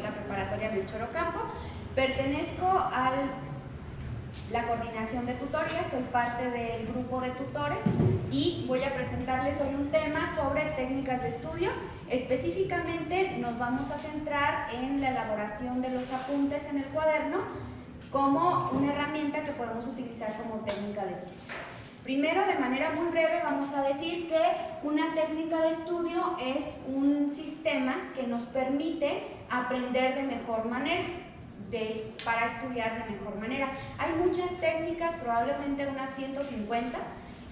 la preparatoria Melchor Ocampo, pertenezco a la coordinación de tutoría, soy parte del grupo de tutores y voy a presentarles hoy un tema sobre técnicas de estudio. Específicamente nos vamos a centrar en la elaboración de los apuntes en el cuaderno como una herramienta que podemos utilizar como técnica de estudio. Primero, de manera muy breve, vamos a decir que una técnica de estudio es un sistema que nos permite aprender de mejor manera, para estudiar de mejor manera. Hay muchas técnicas, probablemente unas 150,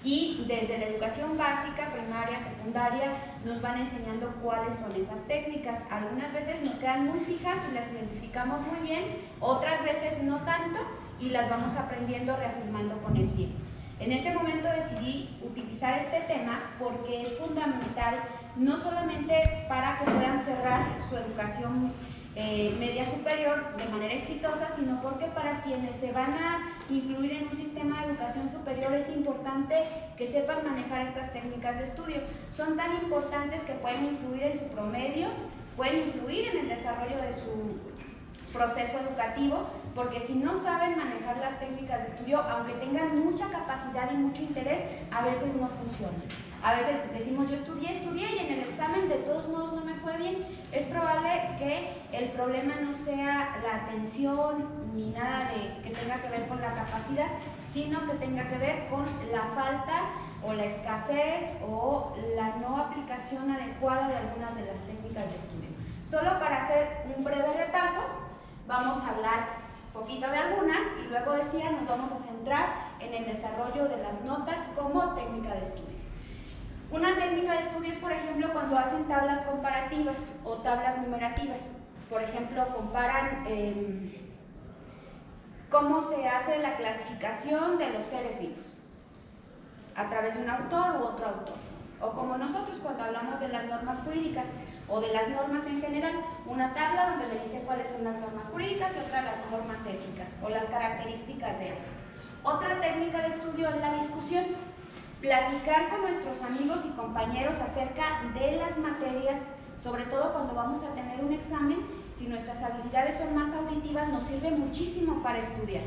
y desde la educación básica, primaria, secundaria, nos van enseñando cuáles son esas técnicas. Algunas veces nos quedan muy fijas y las identificamos muy bien, otras veces no tanto y las vamos aprendiendo, reafirmando con el tiempo. En este momento decidí utilizar este tema porque es fundamental no solamente para que puedan cerrar su educación media superior de manera exitosa, sino porque para quienes se van a incluir en un sistema de educación superior es importante que sepan manejar estas técnicas de estudio. Son tan importantes que pueden influir en su promedio, pueden influir en el desarrollo de su proceso educativo, porque si no saben manejar las técnicas de estudio, aunque tengan mucha capacidad y mucho interés, a veces no funcionan. A veces decimos, yo estudié y en el examen de todos modos no me fue bien. Es probable que el problema no sea la atención ni nada que tenga que ver con la capacidad, sino que tenga que ver con la falta o la escasez o la no aplicación adecuada de algunas de las técnicas de estudio. Solo para hacer un breve repaso, vamos a hablar un poquito de algunas y luego decía, nos vamos a centrar en el desarrollo de las notas como técnica de estudio. Una técnica de estudio es, por ejemplo, cuando hacen tablas comparativas o tablas numerativas. Por ejemplo, comparan cómo se hace la clasificación de los seres vivos a través de un autor u otro autor. O como nosotros cuando hablamos de las normas jurídicas o de las normas en general, una tabla donde me dice cuáles son las normas jurídicas y otra las normas éticas o las características de algo. Otra técnica de estudio es la discusión. Platicar con nuestros amigos y compañeros acerca de las materias, sobre todo cuando vamos a tener un examen. Si nuestras habilidades son más auditivas, nos sirve muchísimo para estudiar.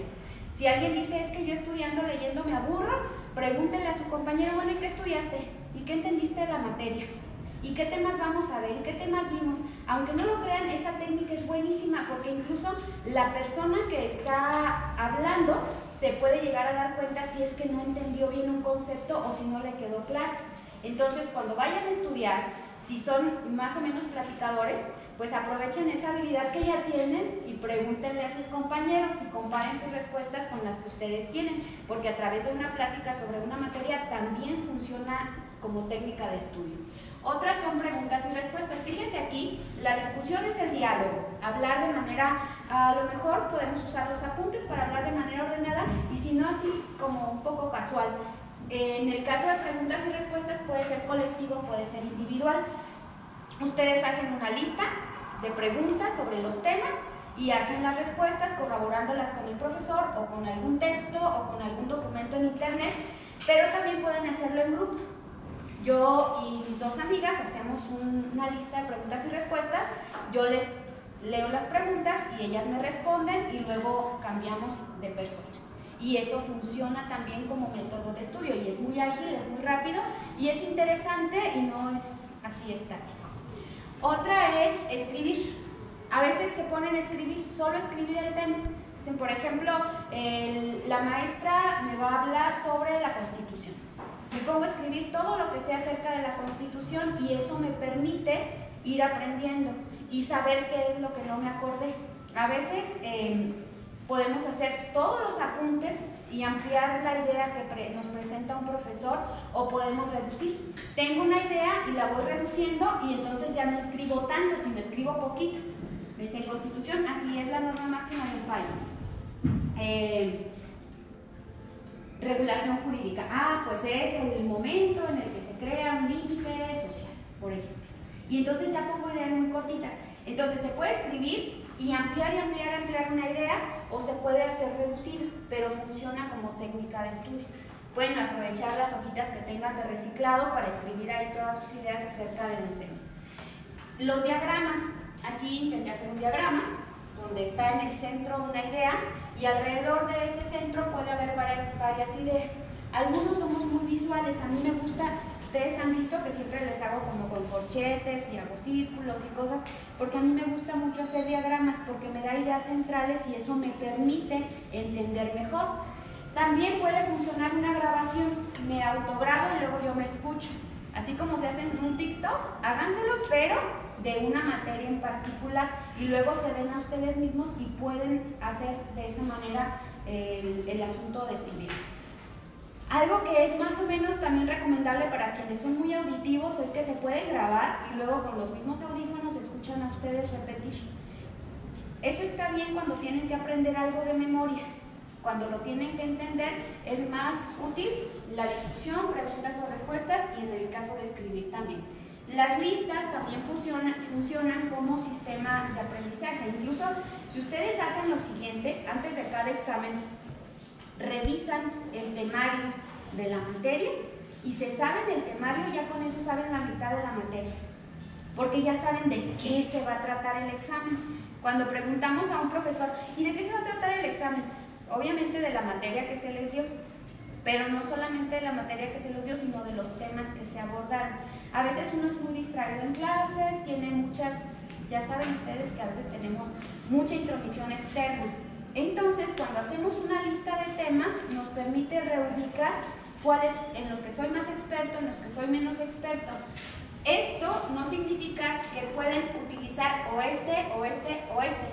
Si alguien dice, es que yo estudiando, leyendo me aburro, pregúntenle a su compañero, bueno, ¿y qué estudiaste? ¿Y qué entendiste de la materia? ¿Y qué temas vamos a ver? ¿Y qué temas vimos? Aunque no lo crean, esa técnica es buenísima porque incluso la persona que está hablando se puede llegar a dar cuenta si es que no entendió bien un concepto o si no le quedó claro. Entonces, cuando vayan a estudiar, si son más o menos platicadores, pues aprovechen esa habilidad que ya tienen y pregúntenle a sus compañeros y comparen sus respuestas con las que ustedes tienen, porque a través de una plática sobre una materia también funciona como técnica de estudio. Otras son preguntas y respuestas. Fíjense aquí, la discusión es el diálogo, hablar de manera, a lo mejor podemos usar los apuntes para hablar de manera ordenada y si no así como un poco casual. En el caso de preguntas y respuestas puede ser colectivo, puede ser individual. Ustedes hacen una lista de preguntas sobre los temas y hacen las respuestas corroborándolas con el profesor o con algún texto o con algún documento en internet, pero también pueden hacerlo en grupo. Yo y mis dos amigas hacemos una lista de preguntas y respuestas, yo les leo las preguntas y ellas me responden y luego cambiamos de persona. Y eso funciona también como método de estudio y es muy ágil, es muy rápido y es interesante y no es así estático. Otra es escribir. A veces se ponen a escribir, solo escribir el tema. Por ejemplo, la maestra me va a hablar sobre la Constitución. Me pongo a escribir todo lo que sé acerca de la Constitución y eso me permite ir aprendiendo y saber qué es lo que no me acordé. A veces podemos hacer todos los apuntes y ampliar la idea que nos presenta un profesor o podemos reducir. Tengo una idea y la voy reduciendo y entonces ya no escribo tanto, sino escribo poquito. Me dice, en Constitución, así es la norma máxima de un país. Regulación jurídica. Pues es el momento en el que se crea un límite social, por ejemplo. Y entonces ya pongo ideas muy cortitas. Entonces se puede escribir y ampliar una idea o se puede hacer reducir, pero funciona como técnica de estudio. Pueden aprovechar las hojitas que tengan de reciclado para escribir ahí todas sus ideas acerca de un tema. Los diagramas. Aquí intenté hacer un diagrama donde está en el centro una idea y alrededor de ese centro puede haber varias ideas. Algunos somos muy visuales, a mí me gusta, ustedes han visto que siempre les hago como con corchetes y hago círculos y cosas, porque a mí me gusta mucho hacer diagramas porque me da ideas centrales y eso me permite entender mejor. También puede funcionar una grabación, me autograbo y luego yo me escucho. Así como se hace en un TikTok, háganselo, pero de una materia en particular y luego se ven a ustedes mismos y pueden hacer de esa manera el asunto de estudiar. Algo que es más o menos también recomendable para quienes son muy auditivos es que se pueden grabar y luego con los mismos audífonos escuchan a ustedes repetir. Eso está bien cuando tienen que aprender algo de memoria. Cuando lo tienen que entender es más útil la discusión, preguntas o respuestas y en el caso de escribir también. Las listas también funcionan como sistema de aprendizaje. Incluso si ustedes hacen lo siguiente, antes de cada examen, revisan el temario de la materia y se saben el temario, ya con eso saben la mitad de la materia, porque ya saben de qué se va a tratar el examen. Cuando preguntamos a un profesor, ¿y de qué se va a tratar el examen? Obviamente de la materia que se les dio, pero no solamente de la materia que se les dio, sino de los temas que se abordaron. A veces uno es muy distraído en clases, tiene muchas, ya saben ustedes que a veces tenemos mucha intromisión externa. Entonces, cuando hacemos una lista de temas, nos permite reubicar cuáles en los que soy más experto, en los que soy menos experto. Esto no significa que pueden utilizar o este, o este, o este.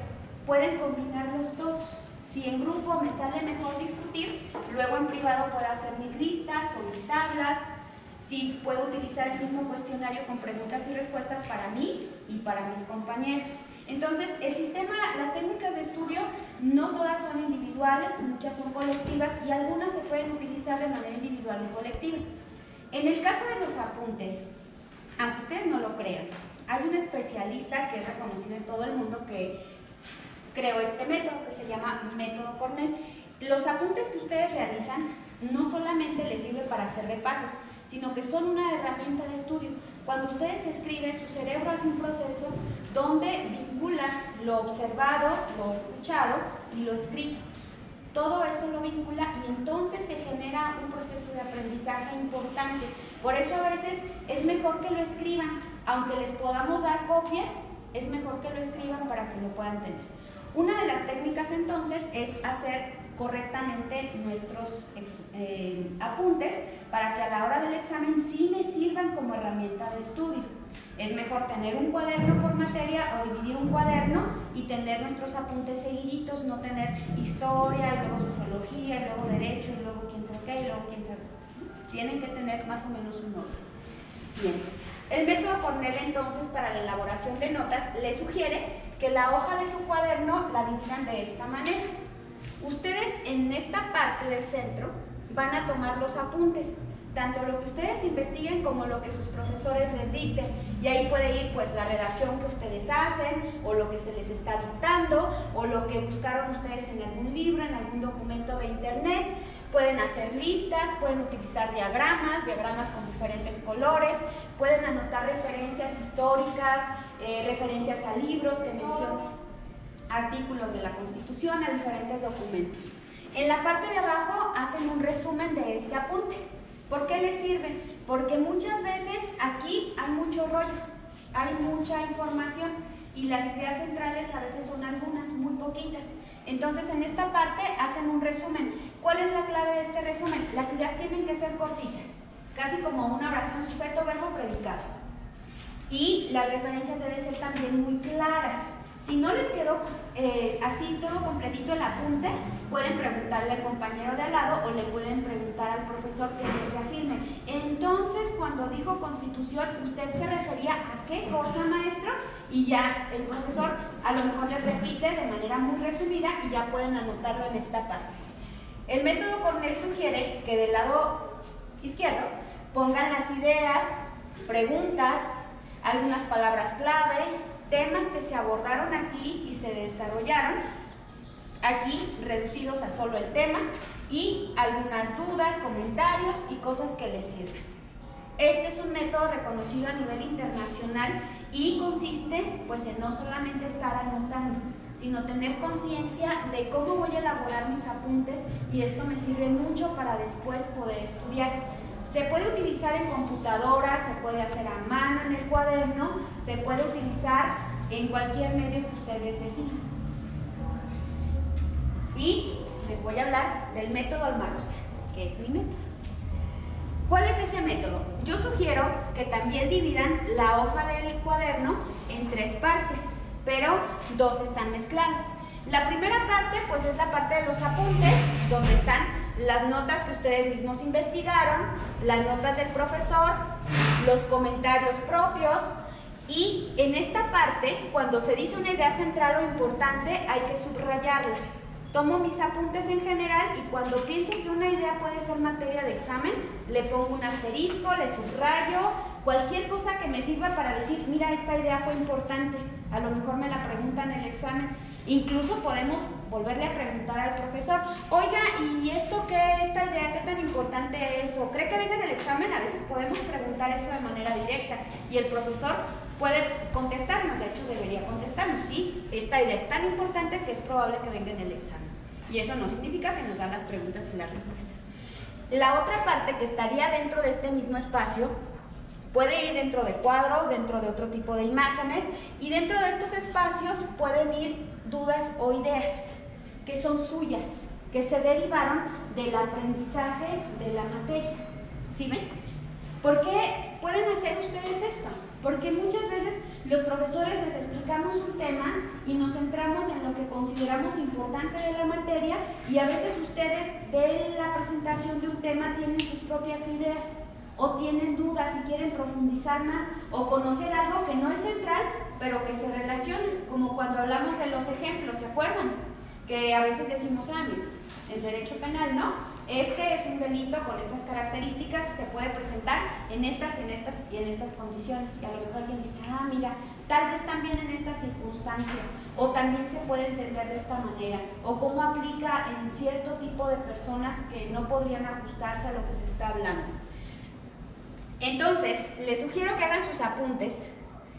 Pueden combinarlos todos. Si en grupo me sale mejor discutir, luego en privado puedo hacer mis listas o mis tablas. Sí, puedo utilizar el mismo cuestionario con preguntas y respuestas para mí y para mis compañeros. Entonces, el sistema, las técnicas de estudio, no todas son individuales, muchas son colectivas y algunas se pueden utilizar de manera individual y colectiva. En el caso de los apuntes, aunque ustedes no lo crean, hay un especialista que es reconocido en todo el mundo que creó este método que se llama método Cornell. Los apuntes que ustedes realizan no solamente les sirve para hacer repasos, sino que son una herramienta de estudio. Cuando ustedes escriben, su cerebro hace un proceso donde vincula lo observado, lo escuchado y lo escrito. Todo eso lo vincula y entonces se genera un proceso de aprendizaje importante. Por eso a veces es mejor que lo escriban, aunque les podamos dar copia, es mejor que lo escriban para que lo puedan tener. Una de las técnicas entonces es hacer correctamente nuestros apuntes para que a la hora del examen sí me sirvan como herramienta de estudio. Es mejor tener un cuaderno por materia o dividir un cuaderno y tener nuestros apuntes seguiditos, no tener historia y luego sociología y luego derecho y luego quién sabe qué y luego quién sabe qué. Tienen que tener más o menos un orden. Bien, el método Cornell entonces para la elaboración de notas le sugiere que la hoja de su cuaderno la dividan de esta manera. Ustedes en esta parte del centro van a tomar los apuntes, tanto lo que ustedes investiguen como lo que sus profesores les dicten, y ahí puede ir pues la redacción que ustedes hacen o lo que se les está dictando o lo que buscaron ustedes en algún libro, en algún documento de internet. Pueden hacer listas, pueden utilizar diagramas con diferentes colores, pueden anotar referencias históricas, referencias a libros que mencionan artículos de la Constitución, a diferentes documentos. En la parte de abajo hacen un resumen de este apunte. ¿Por qué les sirve? Porque muchas veces aquí hay mucho rollo, hay mucha información y las ideas centrales a veces son algunas, muy poquitas. Entonces en esta parte hacen un resumen. ¿Cuál es la clave de este resumen? Las ideas tienen que ser cortitas, casi como una oración sujeto, verbo, predicado. Y las referencias deben ser también muy claras. Si no les quedó así todo completito el apunte, pueden preguntarle al compañero de al lado o le pueden preguntar al profesor que les reafirme. Entonces, cuando dijo Constitución, ¿usted se refería a qué cosa, maestro? Y ya el profesor a lo mejor les repite de manera muy resumida y ya pueden anotarlo en esta parte. El método Cornell sugiere que del lado izquierdo pongan las ideas, preguntas, algunas palabras clave, temas que se abordaron aquí y se desarrollaron aquí reducidos a solo el tema y algunas dudas, comentarios y cosas que les sirven. Este es un método reconocido a nivel internacional y consiste pues en no solamente estar anotando, sino tener conciencia de cómo voy a elaborar mis apuntes, y esto me sirve mucho para después poder estudiar. Se puede utilizar en computadora, se puede hacer a mano en el cuaderno, se puede utilizar en cualquier medio que ustedes decidan. Y les voy a hablar del método Almarosa, que es mi método. ¿Cuál es ese método? Yo sugiero que también dividan la hoja del cuaderno en 3 partes, pero 2 están mezcladas. La primera parte pues es la parte de los apuntes, donde están las notas que ustedes mismos investigaron, las notas del profesor, los comentarios propios, y en esta parte, cuando se dice una idea central o importante, hay que subrayarla. Tomo mis apuntes en general y cuando pienso que una idea puede ser materia de examen, le pongo un asterisco, le subrayo, cualquier cosa que me sirva para decir, mira, esta idea fue importante, a lo mejor me la preguntan en el examen. Incluso podemos volverle a preguntar al profesor, oiga, ¿y esto qué, esta idea, qué tan importante es? ¿O cree que venga en el examen? A veces podemos preguntar eso de manera directa y el profesor puede contestarnos, de hecho debería contestarnos, sí, esta idea es tan importante que es probable que venga en el examen. Y eso no significa que nos dan las preguntas y las respuestas. La otra parte que estaría dentro de este mismo espacio puede ir dentro de cuadros, dentro de otro tipo de imágenes, y dentro de estos espacios pueden ir dudas o ideas que son suyas, que se derivaron del aprendizaje de la materia. ¿Sí ven? ¿Por qué pueden hacer ustedes esto? Porque muchas veces los profesores les explicamos un tema y nos centramos en lo que consideramos importante de la materia, y a veces ustedes de la presentación de un tema tienen sus propias ideas o tienen dudas y quieren profundizar más o conocer algo que no es central pero que se relaciona, como cuando hablamos de los ejemplos, ¿se acuerdan? Que a veces decimos, mira, el derecho penal, ¿no? Este es un delito con estas características, se puede presentar en estas y en estas condiciones. Y a lo mejor alguien dice, mira, tal vez también en esta circunstancia, o también se puede entender de esta manera, o cómo aplica en cierto tipo de personas que no podrían ajustarse a lo que se está hablando. Entonces, les sugiero que hagan sus apuntes.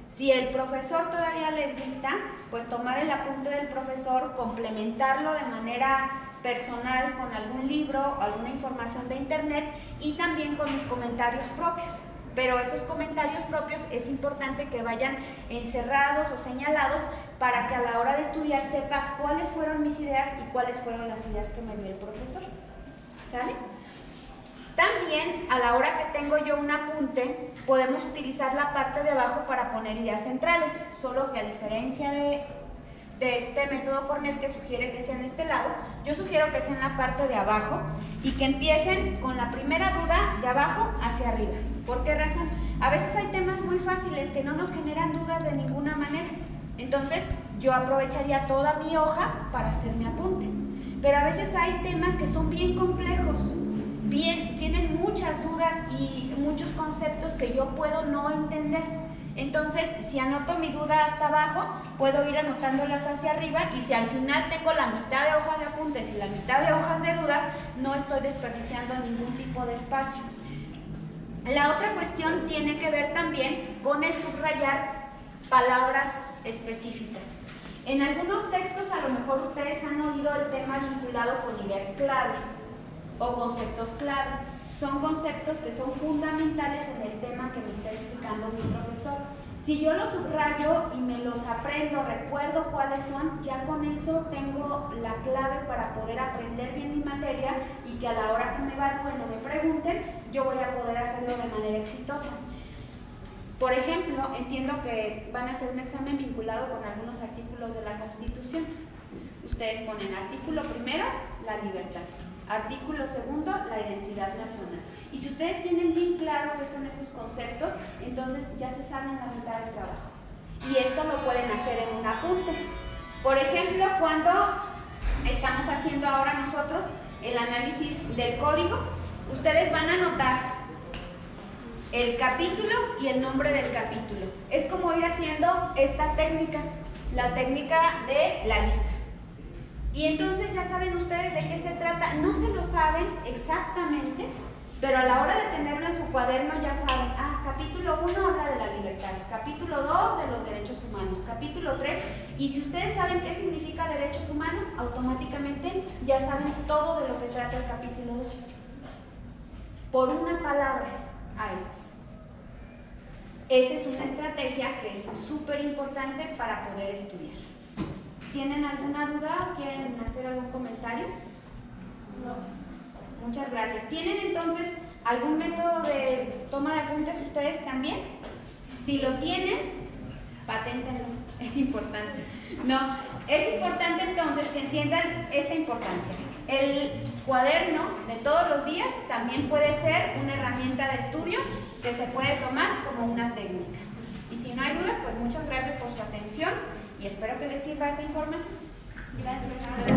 Si el profesor todavía les dicta, pues tomar el apunte del profesor, complementarlo de manera personal con algún libro o alguna información de internet, y también con mis comentarios propios. Pero esos comentarios propios es importante que vayan encerrados o señalados para que a la hora de estudiar sepa cuáles fueron mis ideas y cuáles fueron las ideas que me dio el profesor. ¿Sale? También, a la hora que tengo yo un apunte, podemos utilizar la parte de abajo para poner ideas centrales, solo que a diferencia de este método Cornell, que sugiere que sea en este lado, yo sugiero que sea en la parte de abajo y que empiecen con la primera duda de abajo hacia arriba. ¿Por qué razón? A veces hay temas muy fáciles que no nos generan dudas de ninguna manera. Entonces, yo aprovecharía toda mi hoja para hacer mi apunte. Pero a veces hay temas que son bien complejos, tienen muchas dudas y muchos conceptos que yo puedo no entender. Entonces, si anoto mi duda hasta abajo, puedo ir anotándolas hacia arriba, y si al final tengo la mitad de hojas de apuntes y la mitad de hojas de dudas, no estoy desperdiciando ningún tipo de espacio. La otra cuestión tiene que ver también con el subrayar palabras específicas. En algunos textos a lo mejor ustedes han oído el tema vinculado con ideas clave o conceptos clave. Son conceptos que son fundamentales en el tema que me está explicando mi profesor. Si yo los subrayo y me los aprendo, recuerdo cuáles son, ya con eso tengo la clave para poder aprender bien mi materia, y que a la hora que me evalúen o me pregunten, yo voy a poder hacerlo de manera exitosa. Por ejemplo, entiendo que van a hacer un examen vinculado con algunos artículos de la Constitución. Ustedes ponen artículo primero, la libertad. Artículo segundo, la identidad nacional. Y si ustedes tienen bien claro qué son esos conceptos, entonces ya se saben la mitad del trabajo. Y esto lo pueden hacer en un apunte. Por ejemplo, cuando estamos haciendo ahora nosotros el análisis del código, ustedes van a anotar el capítulo y el nombre del capítulo. Es como ir haciendo esta técnica, la técnica de la lista. Y entonces ya saben ustedes de qué se trata. No se lo saben exactamente, Pero a la hora de tenerlo en su cuaderno ya saben, capítulo 1 habla de la libertad, capítulo 2 de los derechos humanos, capítulo 3, y si ustedes saben qué significa derechos humanos, automáticamente ya saben todo de lo que trata el capítulo 2. Por una palabra, a veces. Esa es una estrategia que es súper importante para poder estudiar. ¿Tienen alguna duda o quieren hacer algún comentario? No. Muchas gracias. ¿Tienen entonces algún método de toma de apuntes ustedes también? Si lo tienen, paténtenlo, es importante. No, es importante entonces que entiendan esta importancia. El cuaderno de todos los días también puede ser una herramienta de estudio que se puede tomar como una técnica. Y si no hay dudas, pues muchas gracias por su atención y espero que les sirva esa información. Gracias.